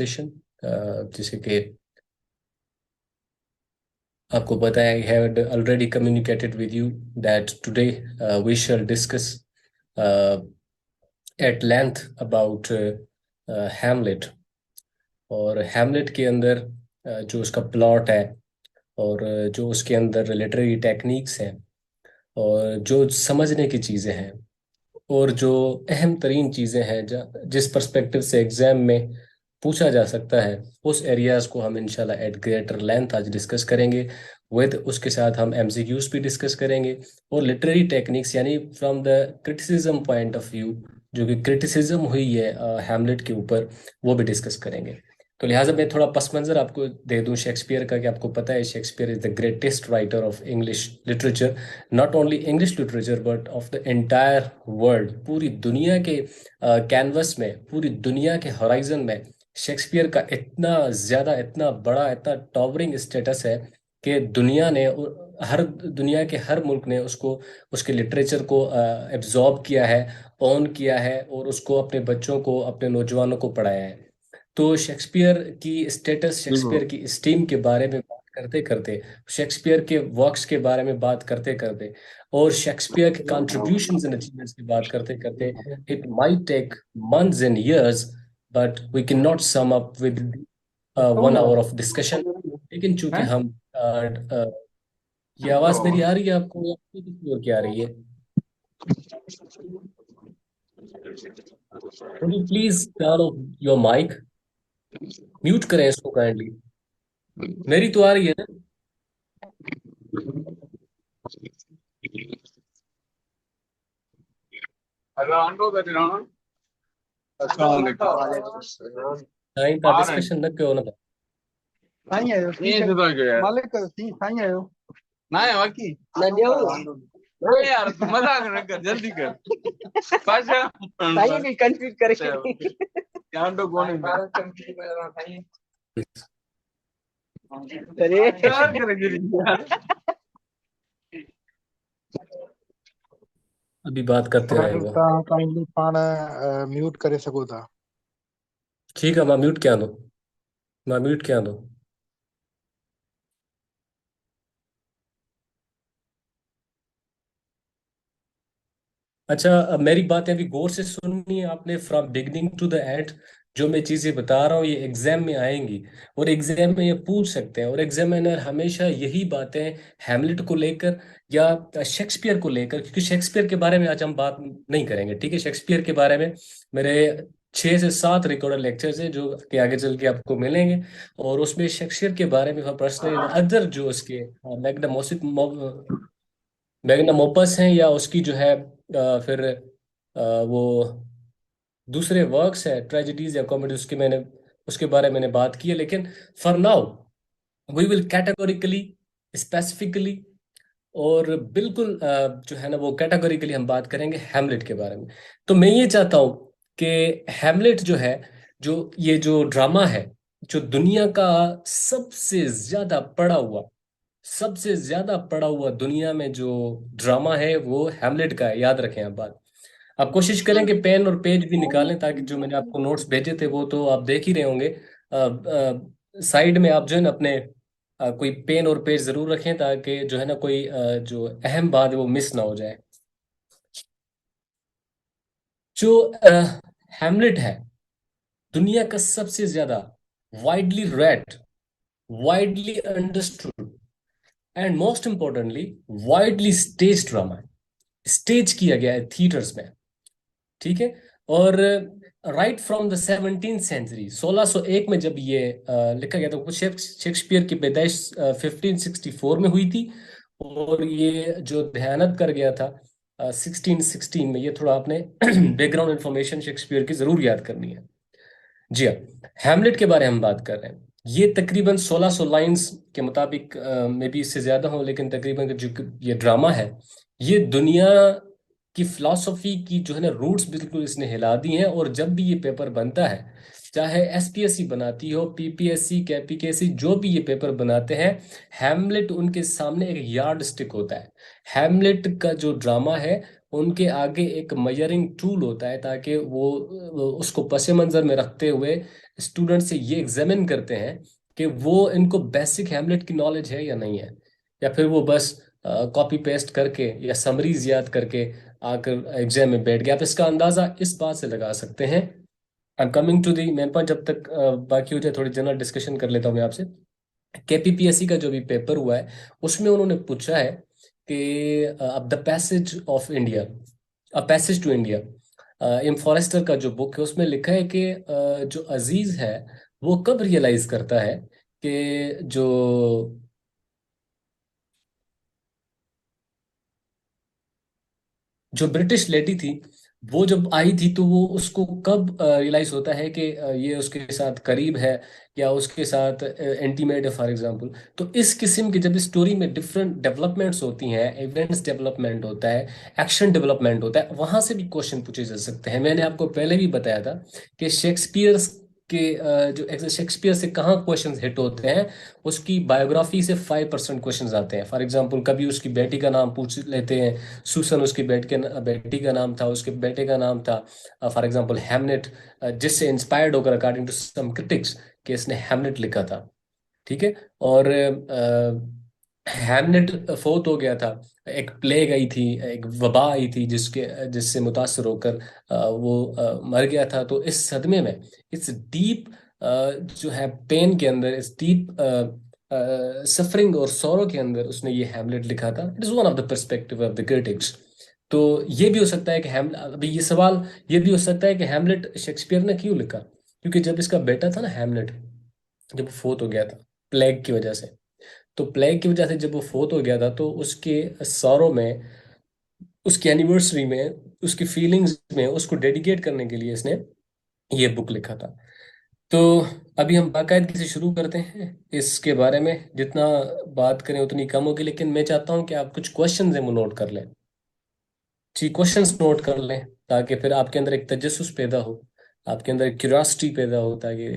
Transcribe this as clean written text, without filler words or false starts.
Conversation, जैसे कि आपको पता है, I have already communicated with you that today we shall discuss at length about Hamlet. और हैमलेट के अंदर जो उसका प्लॉट है, और जो उसके अंदर लिटरेरी टेक्निक्स हैं, और जो समझने की चीज़ें हैं, और जो अहम तरीन चीज़ें हैं जिस पर्सपेक्टिव से एग्जाम में पूछा जा सकता है, उस एरियाज को हम इंशाल्लाह एट ग्रेटर लेंथ आज डिस्कस करेंगे। विद उसके साथ हम एमसीक्यूज भी डिस्कस करेंगे, और लिटरेरी टेक्निक्स यानी from the criticism point of view, जो कि क्रिटिसिज्म हुई है हैमलेट के ऊपर, वो भी डिस्कस करेंगे। तो लिहाजा मैं थोड़ा पस मंज़र आपको दे दूं शेक्सपियर का, कि आपको पता है Shakespeare is the greatest writer of English literature, not only English literature but of the entire world. पूरी दुनिया के कैनवस में, पूरी दुनिया के हॉराइजन में शेक्सपियर का इतना ज़्यादा, इतना बड़ा, इतना टॉवरिंग स्टेटस है कि दुनिया ने, हर दुनिया के हर मुल्क ने उसको, उसके लिटरेचर को एब्जॉर्ब किया है, ओन किया है, और उसको अपने बच्चों को, अपने नौजवानों को पढ़ाया है। तो शेक्सपियर की स्टेटस, बिल्कुल। शेक्सपियर की स्टीम के बारे में बात करते करते, शेक्सपियर के वर्क्स के बारे में बात करते करते, और शेक्सपियर के कंट्रीब्यूशंस एंड अचीवमेंट्स की बात करते करते, it might take months and years, but we can not sum up with 1 hour of discussion. लेकिन चूंकि हैं? हम ये आवाज़ मेरी आ रही है आपको, या आपको किसी और की आ रही है? Would you please turn off your mic, mute करें इसको काइंडली। मेरी तो आ रही है ना? अस्सलाम वालेकुम। साईं था आ रहे हैं। डिस्कशन न कयो न था। साईं आयो ये से तो गया यार। मालिक सी साईं आयो ना है बाकी ना दियो। अरे यार तू मजाक न कर, जल्दी कर पाशा साईं की कंफ्यूज करे यार। तो कौन है अरे क्या अच्छा, करेंगे यार। अभी बात करते रहेंगे। तव्हां काइंडली पाण म्यूट करे सघो था। ठीक है, मां म्यूट क्या दो, मां म्यूट क्या दो। अच्छा, अब मेरी बातें अभी गौर से सुननी है आपने, from beginning to the end. जो मैं चीजें बता रहा हूँ ये एग्जाम में आएंगी, और एग्जाम में ये पूछ सकते हैं, और एग्जामिनर हमेशा यही बातें हैमलेट को लेकर या शेक्सपियर को लेकर, क्योंकि शेक्सपियर के बारे में आज हम बात नहीं करेंगे, ठीक है? शेक्सपियर के बारे में मेरे 6 से 7 रिकॉर्डेड लेक्चर्स हैं जो कि आगे चल के आपको मिलेंगे, और उसमें शेक्सपियर के बारे में पर्सनली अदर जो उसके मैग्नम मैग्नम ओपस हैं, या उसकी जो है फिर वो दूसरे वर्क्स है, ट्रेजेडीज या कॉमेडी, उसके मैंने, उसके बारे में मैंने बात की है। लेकिन for now we will categorically, specifically, और बिल्कुल जो है ना वो कैटेगोरिकली हम बात करेंगे हैमलेट के बारे में। तो मैं ये चाहता हूँ कि हैमलेट जो है, जो ये जो ड्रामा है, जो दुनिया का सबसे ज्यादा पढ़ा हुआ, सबसे ज्यादा पढ़ा हुआ दुनिया में जो ड्रामा है वो हैमलेट का है, याद रखें आप बात। आप कोशिश करें कि पेन और पेज भी निकालें, ताकि जो मैंने आपको नोट्स भेजे थे वो तो आप देख ही रहे होंगे। साइड में आप जो है ना अपने कोई पेन और पेज जरूर रखें, ताकि जो है ना कोई जो अहम बात है वो मिस ना हो जाए। जो हैमलेट है, दुनिया का सबसे ज्यादा widely red, widely understood, and most importantly widely stage drama है। स्टेज किया गया है थिएटर्स में, ठीक है? और right from the 17th century, 1601 में जब ये लिखा गया था, कुछ शेक्सपियर की पैदाइश 1564 में हुई थी, और ये जो ध्यानत कर गया था 1616 में। ये थोड़ा आपने बैकग्राउंड इंफॉर्मेशन शेक्सपियर की जरूर याद करनी है। जी हाँ, हैमलेट के बारे में हम बात कर रहे हैं। ये तकरीबन 1600 लाइंस के मुताबिक, में भी इससे ज्यादा हो, लेकिन तकरीबन जो ये ड्रामा है, ये दुनिया की फिलॉसफी की जो है ना रूट्स बिल्कुल इसने हिला दी हैं। और जब भी ये पेपर बनता है, चाहे एसपीएससी बनाती हो, पीपीएससी, केपीकेसी, जो भी ये पेपर बनाते हैं, हैमलेट उनके सामने एक यार्ड स्टिक होता है। हैमलेट का जो ड्रामा है, उनके आगे एक मेजरिंग टूल होता है, ताकि वो उसको पस मंजर में रखते हुए स्टूडेंट से ये एग्जामिन करते हैं कि वो इनको बेसिक हैमलेट की नॉलेज है या नहीं है, या फिर वो बस कॉपी पेस्ट करके या समरीज याद करके आकर एग्जाम में बैठ गया। आप इसका अंदाजा इस बात से लगा सकते हैं। I am coming to the main point. जब तक बाकी हो जाए थोड़ी जनरल डिस्कशन कर लेता हूँ मैं आपसे। केपीपीएससी का जो भी पेपर हुआ है उसमें उन्होंने पूछा है कि अब the passage of India, a passage to India, M Forster का जो बुक है उसमें लिखा है कि जो अजीज है वो कब रियलाइज करता है कि जो ब्रिटिश लेडी थी वो जब आई थी तो वो उसको कब रियलाइज होता है कि ये उसके साथ करीब है या उसके साथ एंटीमेट है फॉर एग्जांपल। तो इस किस्म की जब स्टोरी में डिफरेंट डेवलपमेंट्स होती हैं, इवेंट्स डेवलपमेंट होता है, एक्शन डेवलपमेंट होता है, वहां से भी क्वेश्चन पूछे जा सकते हैं। मैंने आपको पहले भी बताया था कि शेक्सपियर के जो शेक्सपियर से कहाँ क्वेश्चंस हिट होते हैं, उसकी बायोग्राफी से 5% क्वेश्चंस आते हैं। फॉर एग्जांपल कभी उसकी बेटी का नाम पूछ लेते हैं, सुसन उसकी बेटी का नाम था, उसके बेटे का नाम था फॉर एग्जांपल हैमलेट, जिससे इंस्पायर्ड होकर अकॉर्डिंग टू सम क्रिटिक्स कि इसने हैमलेट लिखा था। ठीक है। और हैमलेट फोर्थ हो गया था, एक प्लेग आई थी, एक वबा आई थी जिससे मुतासर होकर वो मर गया था। तो इस सदमे में, इस डीप जो है पेन के अंदर, इस डीप सफरिंग और सॉरो के अंदर उसने ये हैमलेट लिखा था। It is one of the perspective of the critics. तो ये भी हो सकता है कि हैम अभी ये सवाल ये भी हो सकता है कि हैमलेट शेक्सपियर ने क्यों लिखा, क्योंकि जब इसका बेटा था ना हैमलेट, जब वो फोत हो गया था प्लेग की वजह से, तो प्लेग की वजह से जब वो फोत हो गया था तो उसके सॉरो में, उसकी एनिवर्सरी में, उसकी फीलिंग्स में उसको डेडिकेट करने के लिए इसने ये बुक लिखा था। तो अभी हम बाकायदगी से शुरू करते हैं इसके बारे में। जितना बात करें उतनी कम होगी, लेकिन मैं चाहता हूं कि आप कुछ क्वेश्चंस हैं वो नोट कर लें। जी, क्वेश्चंस नोट कर लें ताकि फिर आपके अंदर एक तजस्सुस पैदा हो, आपके अंदर एक क्यूरियोसिटी पैदा हो, ताकि